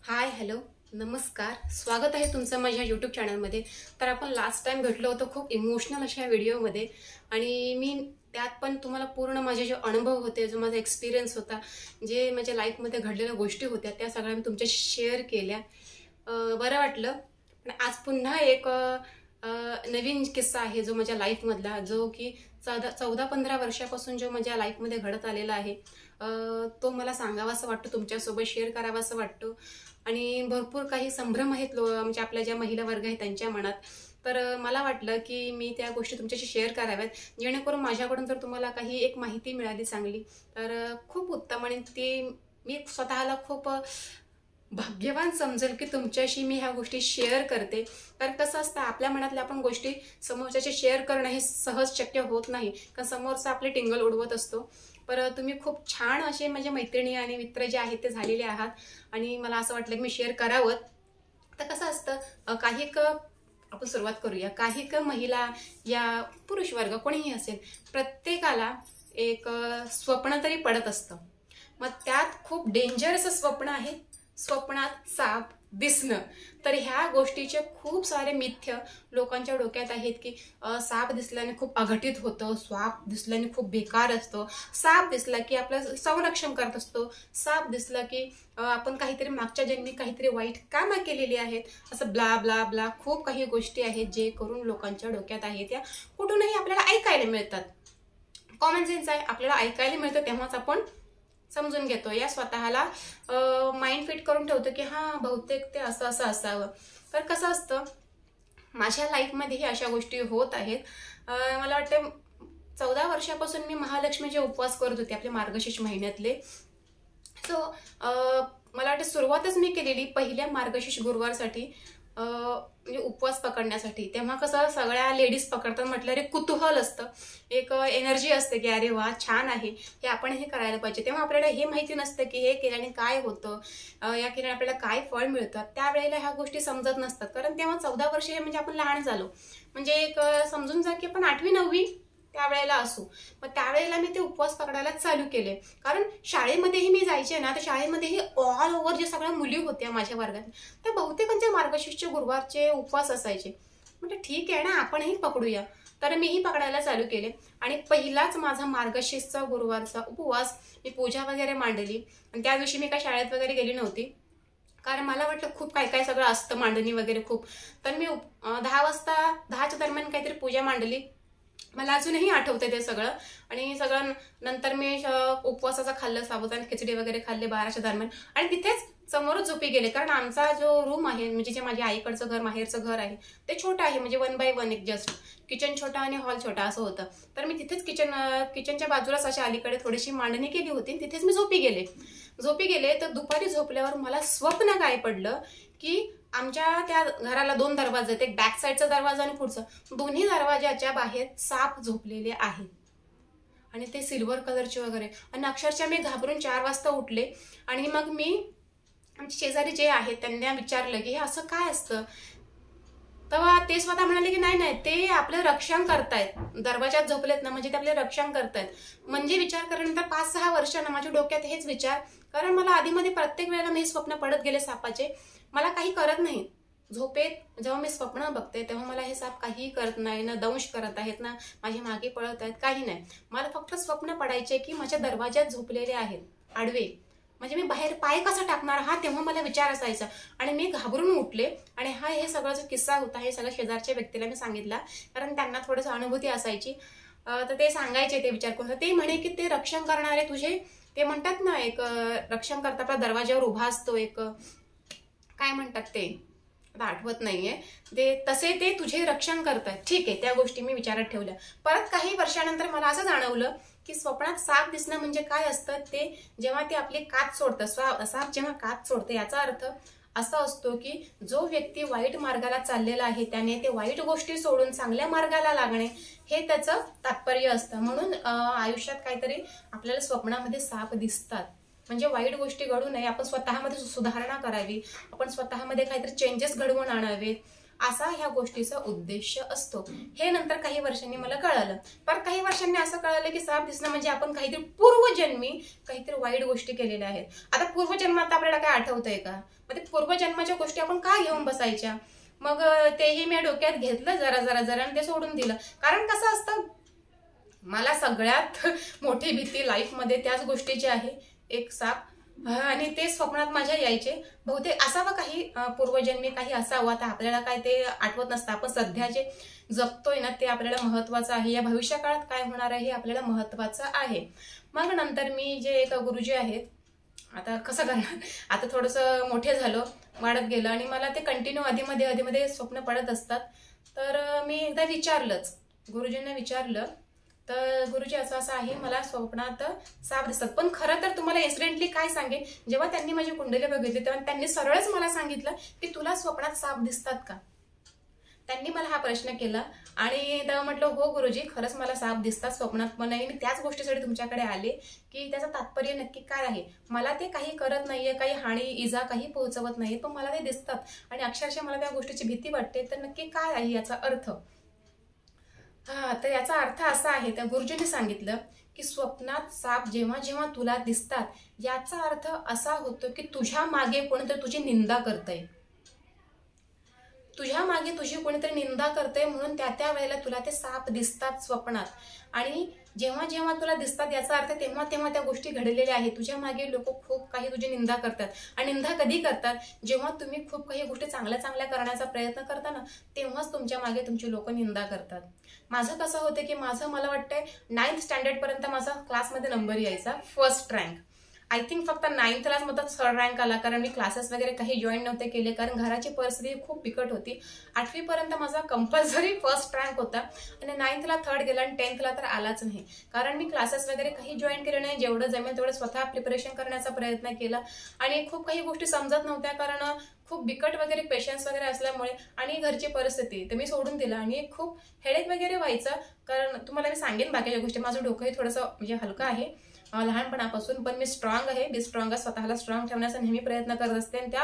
Hi hello नमस्कार, स्वागत आहे तुमचं माझ्या यूट्यूब चॅनलमध्ये। तर आपण लास्ट टाइम भेटलो होतो खूप इमोशनल अशा व्हिडिओमध्ये आणि मी त्यात पण तुम्हाला पूर्ण माझे जे अनुभव होते, जो माझा एक्सपिरियन्स होता, जे माझ्या लाईफमध्ये घडलेल्या गोष्टी होत्या त्या सगळ्या मी तुमच्याशी शेअर केल्या। बरं वाटलं। पण आज पुन्हा एक नवीन किस्सा आहे जो माझ्या लाईफमधला, जो की 14-15 वर्षापासून जो माझ्या लाईफमध्ये घडत आलेला आहे, तो मला सांगावासा वाटतो, तुमच्यासोबत शेअर करावासा वाटतो। आणि भरपूर काही संभ्रम आहेत म्हणजे आपल्या ज्या महिला वर्ग आहेत त्यांच्या मनात। तर मला वाटलं की मी त्या गोष्टी तुमच्याशी शेअर कराव्यात, जेणेकरून माझ्याकडून जर तुम्हाला काही एक माहिती मिळाली चांगली तर खूप उत्तम। आणि ती मी स्वतःला खूप भाग्यवान समजेल की तुमच्याशी मी ह्या गोष्टी शेअर करते। कारण कसं असतं, आपल्या मनातल्या आपण गोष्टी समोरच्याशी शेअर करणं हे सहज शक्य होत नाही, कारण समोरचा आपले टिंगल उडवत असतो। पर तुम्ही खूप छान असे माझ्या मैत्रिणी आणि मित्र जे आहेत ते झालेले आहात आणि मला असं वाटलं की मी शेअर करावं। तर कसं असतं, आपण सुरुवात करूया। काही महिला या पुरुष वर्ग कोणीही असेल, प्रत्येकाला एक स्वप्न तरी पडत असतं। मग त्यात खूप डेंजरस स्वप्न आहे, स्वप्नात साप दिसणं। तर ह्या गोष्टीचे खूप सारे मिथ्य लोकांच्या डोक्यात आहेत की साप दिसल्याने खूप अघटित होतं, साप दिसल्याने खूप बेकार असतो, साप दिसला की आपलं संरक्षण करत असतो, साप दिसला की आपण काहीतरी मागच्या जन्मी काहीतरी वाईट कामं केलेली आहेत, असं ब्ला ब्ला ब्ला खूप काही गोष्टी आहेत जे करून लोकांच्या डोक्यात आहेत, त्या कुठूनही आपल्याला ऐकायला मिळतात। कॉमन सेन्स आहे, आपल्याला ऐकायला मिळतं तेव्हाच आपण समजून घेतो, या स्वतःला माइंड फिट करून ठेवतो की हां बहुतेक ते असं असं असावं। तर कसं असतं, माझ्या लाईफमध्येही अशा गोष्टी होत आहेत। मला वाटतं 14 वर्षापासून मी महालक्ष्मीचे उपवास करत होते, आपले मार्गशीर्ष महिन्यातले। सो मला वाटतं सुरुवातच मी केलेली पहिल्या मार्गशीर्ष गुरुवारसाठी, म्हणजे उपवास पकडण्यासाठी। तेव्हा कसं सगळ्या लेडीज पकडतात म्हटलं अरे कुतूहल असतं, एक एनर्जी असते की अरे वा छान आहे, हे आपण हे करायला पाहिजे। तेव्हा आपल्याला हे माहिती नसतं की हे केल्याने काय होतं, या केल्याने आपल्याला काय फळ मिळतं। त्यावेळेला ह्या गोष्टी समजत नसतात, कारण तेव्हा 14 वर्ष हे म्हणजे आपण लहान झालो, म्हणजे एक समजून जा की आपण 8वी-9वी त्यावेळेला असू। मग त्यावेळेला मी ते उपवास पकडायला चालू केले, कारण शाळेमध्येही मी जायचे ना, तर शाळेमध्येही ऑल ओव्हर जे सगळ्या मुली होत्या माझ्या वर्गात, त्या बहुतेकांचे मार्गशीर्ष गुरुवारचे उपवास असायचे। म्हणजे ठीक आहे ना, आपणही पकडूया। तर मीही पकडायला चालू केले आणि पहिलाच माझा मार्गशीर्षचा गुरुवारचा उपवास मी पूजा वगैरे मांडली। आणि त्या दिवशी मी काय शाळेत वगैरे गेली नव्हती, कारण मला वाटलं खूप काय काय सगळं असतं, मांडणी वगैरे खूप। तर मी 10 वाजता 10च्या दरम्यान काहीतरी पूजा मांडली, मला अजूनही आठवतंय ते सगळं। आणि सगळं नंतर मी उपवासाचं खाल्लं, साबुदाणा खिचडी वगैरे खाल्ले 12च्या दरम्यान, आणि तिथेच समोरच झोपी गेले। कारण आमचा जो रूम आहे, म्हणजे जे माझ्या आईकडचं घर, माहेरचं घर आहे, ते छोटं आहे, म्हणजे 1 बाय 1 एक जस्ट किचन छोटा आणि हॉल छोटा असं होतं। तर मी तिथेच किचनच्या बाजूलाच अशा अलीकडे थोडीशी मांडणी केली होती, तिथेच मी झोपी गेले। तर दुपारी झोपल्यावर मला स्वप्न काय पडलं की आमच्या त्या घराला 2 दरवाजे आहेत, एक बॅक साईडचा दरवाजा आणि पुढचा, दोन्ही दरवाजाच्या बाहेर साप झोपलेले आहेत आणि ते सिल्वर कलरचे वगैरे। आणि अक्षरशः मी घाबरून 4 वाजता उठले आणि मग मी आमचे शेजारी जे आहेत त्यांना विचारलं की हे असं काय असतं। तेव्हा ते स्वतः म्हणाले की नाही नाही, ते आपलं रक्षण करतायत, दरवाजात झोपलेत ना म्हणजे ते आपले रक्षण करतायत। म्हणजे विचार केल्यानंतर 5-6 वर्षांना माझ्या डोक्यात हेच विचार, कारण मला आधीमध्ये प्रत्येक वेळेला मी स्वप्न पडत गेले सापाचे, मला काही करत नाही। झोपेत जेव्हा मी स्वप्न बघते तेव्हा मला हे साप काहीही करत नाही, ना दंश करत आहेत, ना माझ्या मागे पळत आहेत, काही नाही। मला फक्त स्वप्न पडायचे की माझ्या दरवाजात झोपलेले आहेत आडवे, म्हणजे मी बाहेर पाय कसा टाकणार हा तेव्हा मला विचार असायचा। आणि मी घाबरून उठले आणि हे सगळा जो किस्सा होता हे सगळं शेजारच्या व्यक्तीला मी सांगितला, कारण त्यांना थोडंसं अनुभूती असायची। तर ते सांगायचे, ते विचार करून ते म्हणे की ते रक्षण करणारे तुझे, ते म्हणतात ना एक रक्षण करता आपल्या दरवाजावर उभा असतो, एक काय म्हणतात ते आता आठवत नाहीये, ते तसे ते तुझे रक्षण करतात। ठीक आहे, त्या गोष्टी मी विचारात ठेवल्या। परत काही वर्षानंतर मला असं जाणवलं की स्वप्नात साप दिसणं म्हणजे काय असतं, ते जेव्हा ते आपली कात सोडतं, साप जेव्हा कात सोडते याचा अर्थ असा असतो की जो व्यक्ती वाईट मार्गाला चाललेला आहे त्याने ते वाईट गोष्टी सोडून चांगल्या मार्गाला लागणे हे त्याचं तात्पर्य असतं। म्हणून आयुष्यात काहीतरी आपल्याला स्वप्नामध्ये साप दिसतात, म्हणजे वाईट गोष्टी घडू नये, आपण स्वतःमध्ये सुधारणा करावी, आपण स्वतःमध्ये काहीतरी चेंजेस घडवून आणावेत। असा ह्या गोष्टीचा उद्देश असतो। हे नंतर काही वर्षांनी मला कळालं। पण काही वर्षांनी असं कळालं की साप दिसणं म्हणजे आपण काहीतरी पूर्वजन्मी काहीतरी वाईट गोष्टी केलेल्या आहेत। आता पूर्वजन्मात आपल्याला काय आठवतंय का? मग ते पूर्वजन्माच्या गोष्टी आपण का घेऊन बसायच्या? मग तेही मी डोक्यात घेतलं जरा जरा जरा आणि ते सोडून दिलं। कारण कसं असतं, मला सगळ्यात मोठी भीती लाईफमध्ये त्याच गोष्टीची आहे, एक साप, आणि ते स्वप्नात माझ्या यायचे। बहुतेक असावं काही पूर्वजन्मी काही असावं, आता आपल्याला काय ते आठवत नसतं। आपण सध्या जे जगतोय ना ते आपल्याला महत्वाचं आहे, या भविष्य काळात काय होणार आहे हे आपल्याला महत्वाचं आहे। मग नंतर मी जे एक गुरुजी आहेत, आता कसं करणार, आता थोडंसं मोठे झालो, वाढत गेलं आणि मला ते कंटिन्यू आधीमध्ये स्वप्न पडत असतात। तर मी एकदा विचारलंच, गुरुजींना विचारलं, तर गुरुजी असं असं आहे, मला स्वप्नात साप दिसतात। पण खरं तर तुम्हाला इन्सिडेंटली काय सांगेन, जेव्हा त्यांनी माझी कुंडली बघितली तेव्हा त्यांनी सरळच मला सांगितलं की तुला स्वप्नात साप दिसतात का? त्यांनी मला हा प्रश्न केला आणि तेव्हा म्हटलं हो गुरुजी, खरंच मला साप दिसतात स्वप्नात पण, आणि मी त्याच गोष्टीसाठी तुमच्याकडे आले की त्याचं तात्पर्य नक्की काय आहे। मला ते काही करत नाहीये, काही हानी इजा काही पोहोचवत नाहीये, पण मला ते दिसतात आणि अक्षरशः मला त्या गोष्टीची भीती वाटते। तर नक्की काय आहे याचा अर्थ? तर याचा अर्थ असा आहे, त्या गुरुजींनी सांगितलं की स्वप्नात साप जेव्हा जेव्हा तुला दिसतात याचा अर्थ असा होतो की तुझ्या मागे कोणीतरी तुझी निंदा करतंय, तुझ्या मागे तुझी कोणीतरी निंदा करते, म्हणून त्या वेळेला तुला ते साप दिसतात स्वप्नात। आणि जेव्हा जेव्हा तुला दिसतात याचा अर्थ तेव्हा तेव्हा त्या गोष्टी घडलेल्या आहेत। तुझ्या मागे लोक खूप काही तुझी निंदा करतात, आणि निंदा कधी करतात, जेव्हा तुम्ही खूप काही गोष्टी चांगल्या चांगल्या करण्याचा प्रयत्न करता ना, तेव्हाच तुमच्या मागे तुमची लोक निंदा करतात। माझं कसं होतं की मला वाटतंय 9th स्टँडर्ड पर्यंत माझा क्लासमध्ये नंबर यायचा, फर्स्ट रँक। आय थिंक फक्त 9th क्लास मध्ये 3rd रँक आला, कारण मी क्लासेस वगैरे काही जॉईन नव्हते केले, कारण घराची परिस्थिती खूप बिकट होती। 8वी पर्यंत माझा कंपल्सरी फर्स्ट रँक होता, आणि 9th ला 3rd गेला आणि 10th ला तर आलाच नाही, कारण मी क्लासेस वगैरे काही जॉईन केले नाही। जेवढं जमेल तेवढं स्वतः प्रिपरेशन करण्याचा प्रयत्न केला, आणि खूप काही गोष्टी समजत नव्हत्या, कारण खूप बिकट वगैरे पेशन्स वगैरे असल्यामुळे आणि घरची परिस्थिती, तर मी सोडून दिलं। आणि खूप हेडेक वगैरे व्हायचं, कारण तुम्हाला मी सांगेन बाकीच्या गोष्टी, माझं डोकंही थोडंसं म्हणजे हलकं आहे लहानपणापासून, पण मी स्ट्रॉंग आहे, बी स्ट्रॉंग, स्वतःला स्ट्रॉंग ठेवण्याचा नेहमी प्रयत्न करत असते आणि त्या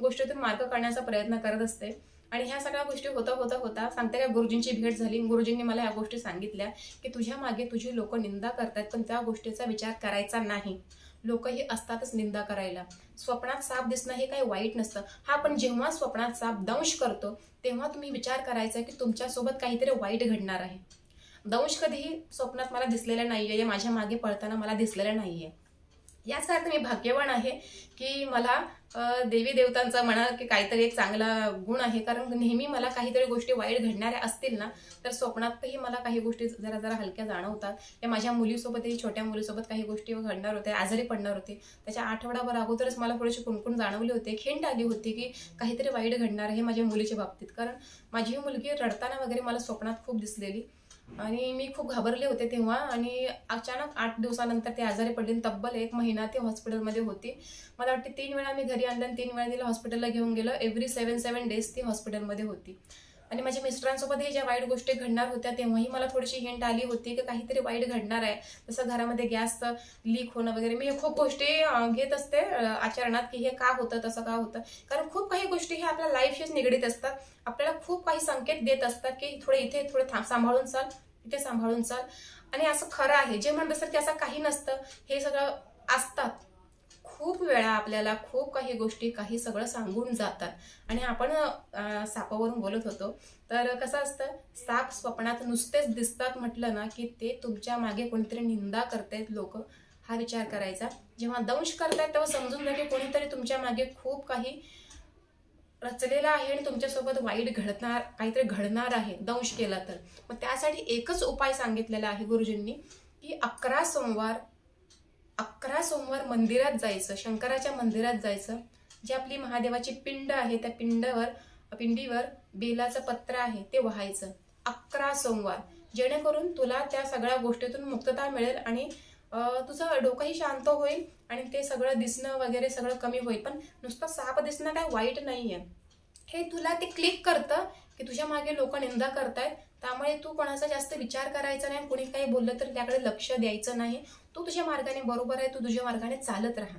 गोष्टीतून मार्ग काढण्याचा प्रयत्न करत असते। आणि ह्या सगळ्या गोष्टी होता सांगते का, गुरुजींची भेट झाली। गुरुजींनी मला ह्या गोष्टी सांगितल्या की तुझ्या मागे तुझी लोक निंदा करतात, पण त्या गोष्टीचा विचार करायचा नाही। लोक ही असतातच निंदा करायला। स्वप्नात साप दिसणं हे काही वाईट नसतं, हा, पण जेव्हा स्वप्नात साप दंश करतो तेव्हा तुम्ही विचार करायचा की तुमच्यासोबत काहीतरी वाईट घडणार आहे। दंश कधीही स्वप्नात मला दिसलेला नाहीये, माझ्या मागे पळताना मला दिसलेलं नाहीये। याच अर्थ मी भाग्यवान आहे की मला देवी देवतांचा म्हणा की काहीतरी एक चांगला गुण आहे, कारण नेहमी मला काहीतरी गोष्टी वाईट घडणाऱ्या असतील ना, तर स्वप्नातही मला काही गोष्टी जरा जरा हलक्या जाणवतात। या माझ्या मुलीसोबतही, छोट्या मुलीसोबत काही गोष्टी घडणार होत्या, आजारी पडणार होते, त्याच्या आठवडाभर अगोदरच मला थोडीशी कुणकुण जाणवली होती, खिंट आली होती की काहीतरी वाईट घडणार आहे माझ्या मुलीच्या बाबतीत। कारण माझी मुलगी रडताना वगैरे मला स्वप्नात खूप दिसलेली, आणि मी खूप घाबरले होते तेव्हा। आणि अचानक 8 दिवसानंतर ते आजारी पडले, तब्बल 1 महिना ते हॉस्पिटलमध्ये होती। मला वाटते 3 वेळा मी घरी आणलं आणि 3 वेळा तिला हॉस्पिटलला घेऊन गेलं। एव्हरी 7 डेज ती हॉस्पिटलमध्ये होती। आणि माझ्या मिस्टरांसोबतही ज्या वाईट गोष्टी घडणार होत्या तेव्हाही मला थोडीशी हिंट आली होती की काहीतरी वाईट घडणार आहे, जसं घरामध्ये गॅसचं लीक होणं वगैरे। मी खूप गोष्टी घेत असते आचरणात की हे का होतं, तसं का होतं, कारण खूप काही गोष्टी हे आपल्या लाईफशीच निगडीत असतात। आपल्याला खूप काही संकेत देत असतात की थोडे इथे, थोडे सांभाळून चाल, इथे सांभाळून चाल। आणि असं खरं आहे, जे म्हणत असतात की असं काही नसतं, हे सगळं असतात। खूप वेळा आपल्याला खूप काही गोष्टी काही सगळं सांगून जातात। आणि आपण सापावरून बोलत होतो, तर कसं असतं, साप स्वप्नात नुसतेच दिसतात म्हटलं ना की ते तुमच्या मागे कोणीतरी निंदा करतायत लोक, हा विचार करायचा। जेव्हा दंश करतायत तेव्हा समजून घ्या की कोणीतरी तुमच्या मागे खूप काही रचलेला आहे आणि तुमच्यासोबत वाईट घडणार, काहीतरी घडणार आहे दंश केला तर। मग त्यासाठी एकच उपाय सांगितलेला आहे गुरुजींनी की 11 सोमवार मंदिरात जायचं, शंकराच्या मंदिरात जायचं। जी आपली महादेवाची पिंड आहे त्या पिंडीवर बेलाचं पत्र आहे ते वाहायचं 11 सोमवार, जेणेकरून तुला त्या सगळ्या गोष्टीतून मुक्तता मिळेल आणि तुझं डोकंही शांत होईल आणि ते सगळं दिसणं वगैरे सगळं कमी होईल। पण नुसतं साप दिसणं काय वाईट नाहीये, हे तुला ते क्लिक करतं की तुझ्या मागे लोक निंदा करतायत, त्यामुळे तू कोणाचा जास्त विचार करायचा नाही। कोणी काही बोललं तर त्याकडे लक्ष द्यायचं नाही, तू तुझ्या मार्गाने बरोबर आहे, तू तुझ्या मार्गाने चालत राहा।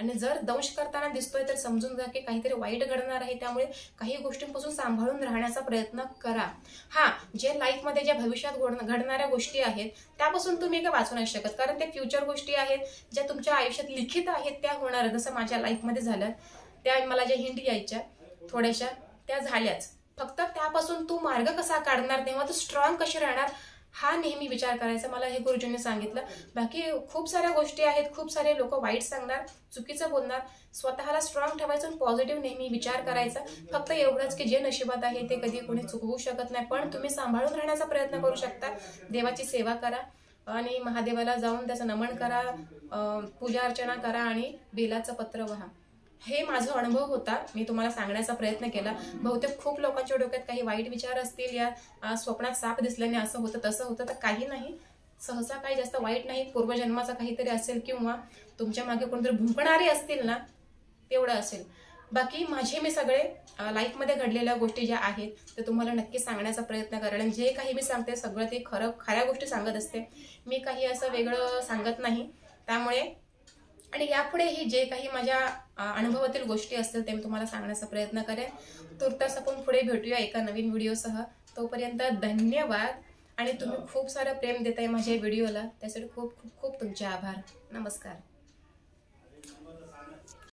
आणि जर दंश करताना दिसतोय तर समजून जा की काहीतरी वाईट घडणार आहे, त्यामुळे काही गोष्टींपासून सांभाळून राहण्याचा प्रयत्न करा. हा, जे लाईफमध्ये ज्या भविष्यात घडणाऱ्या गोष्टी आहेत त्यापासून तुम्ही काही वाचू नाही शकत, कारण ते फ्युचर गोष्टी आहेत ज्या तुमच्या आयुष्यात लिखित आहेत त्या होणार. जसं माझ्या लाईफमध्ये झालं, त्या मला ज्या हिंट यायच्या थोड्याशा त्या झाल्याच. फक्त त्यापासून तू मार्ग कसा काढणार, तेव्हा तू स्ट्रॉंग कशी राहणार, हा नेहमी विचार करायचा. मला हे गुरुजींनी सांगितलं. बाकी खूप साऱ्या गोष्टी आहेत, खूप सारे लोक वाईट सांगणार, चुकीचं बोलणार. स्वतःला स्ट्रॉंग ठेवायचं, पॉझिटिव्ह नेहमी विचार करायचा. फक्त एवढंच की जे नशिबात आहे ते कधी कोणी चुकवू शकत नाही, पण तुम्ही सांभाळून राहण्याचा प्रयत्न करू शकता. देवाची सेवा करा आणि महादेवाला जाऊन त्याचं नमन करा, पूजा अर्चना करा आणि बेलाचं पत्र वहा. हे माझा अनुभव होता, मी तुम्हाला सांगण्याचा प्रयत्न केला. बहुतेक खूप लोकांच्या डोक्यात काही वाईट विचार असतील, या स्वप्नात साप दिसल्याने असं होतं तसं होतं, तर काही नाही. सहसा काही जास्त वाईट नाही. पूर्वजन्माचा काहीतरी असेल किंवा तुमच्या मागे कोणतरी भुंकणारे असतील ना, तेवढं असेल. बाकी माझे मी सगळे लाईफमध्ये घडलेल्या गोष्टी ज्या आहेत ते तुम्हाला नक्की सांगण्याचा प्रयत्न करेल. आणि जे काही मी सांगते सगळं ते खऱ्या गोष्टी सांगत असते, मी काही असं वेगळं सांगत नाही. त्यामुळे आणि यापुढेही जे काही माझ्या अनुभवातील गोष्टी असतील ते मी तुम्हाला सांगण्याचा प्रयत्न करेन. तुर्तास आपण पुढे भेटूया एका नवीन व्हिडिओसह. तोपर्यंत धन्यवाद. आणि तुम्ही खूप सारं प्रेम देताय माझ्या व्हिडिओला, त्यासाठी खूप खूप खूप तुमचे आभार. नमस्कार.